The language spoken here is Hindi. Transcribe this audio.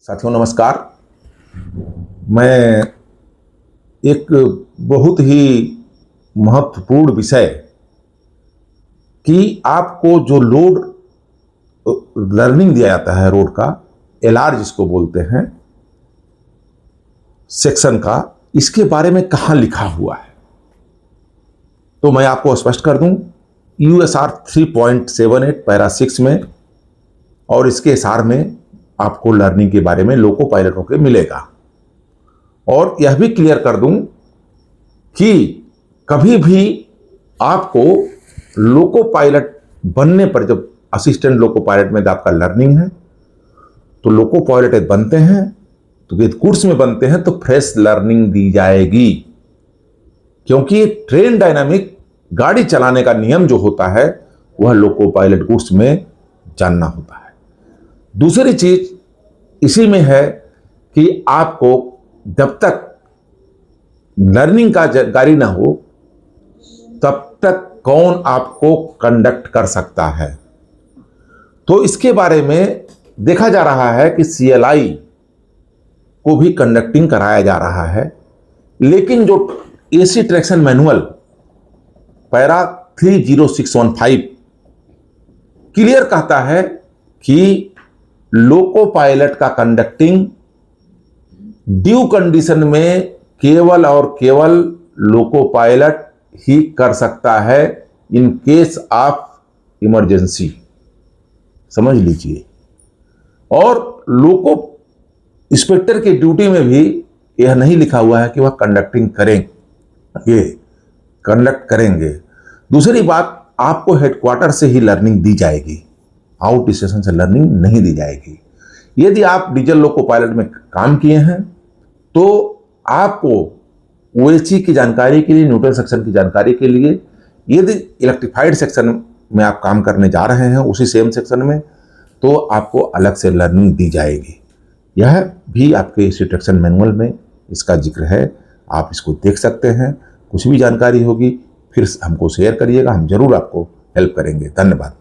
साथियों नमस्कार। मैं एक बहुत ही महत्वपूर्ण विषय कि आपको जो लोड लर्निंग दिया जाता है रोड का, एलआर जिसको बोलते हैं, सेक्शन का, इसके बारे में कहाँ लिखा हुआ है। तो मैं आपको स्पष्ट कर दूं, यूएसआर 3.78 पैरा 6 में और इसके एसआर में आपको लर्निंग के बारे में लोको पायलटों के मिलेगा। और यह भी क्लियर कर दूं कि कभी भी आपको लोको पायलट बनने पर, जब असिस्टेंट लोको पायलट में आपका लर्निंग है तो लोको पायलट बनते हैं, तो विद कोर्स में बनते हैं तो फ्रेश लर्निंग दी जाएगी, क्योंकि ट्रेन डायनामिक गाड़ी चलाने का नियम जो होता है वह लोको पायलट कोर्स में जानना होता है। दूसरी चीज इसी में है कि आपको जब तक लर्निंग का जानकारी ना हो तब तक कौन आपको कंडक्ट कर सकता है। तो इसके बारे में देखा जा रहा है कि सीएलआई को भी कंडक्टिंग कराया जा रहा है, लेकिन जो AC traction manual para 30615 clear कहता है कि लोको पायलट का कंडक्टिंग ड्यू कंडीशन में केवल और केवल लोको पायलट ही कर सकता है, इन केस ऑफ इमरजेंसी। समझ लीजिए। और लोको इंस्पेक्टर की ड्यूटी में भी यह नहीं लिखा हुआ है कि वह कंडक्टिंग करेंगे, कंडक्ट करेंगे। दूसरी बात, आपको हेडक्वार्टर से ही लर्निंग दी जाएगी, आउट स्टेशन से लर्निंग नहीं दी जाएगी। यदि आप डीजल लोको पायलट में काम किए हैं तो आपको ओएचई की जानकारी के लिए, न्यूट्रल सेक्शन की जानकारी के लिए, यदि इलेक्ट्रिफाइड सेक्शन में आप काम करने जा रहे हैं उसी सेम सेक्शन में, तो आपको अलग से लर्निंग दी जाएगी। यह भी आपके एसी ट्रैक्शन मैनुअल में इसका जिक्र है, आप इसको देख सकते हैं। कुछ भी जानकारी होगी फिर हमको शेयर करिएगा, हम जरूर आपको हेल्प करेंगे। धन्यवाद।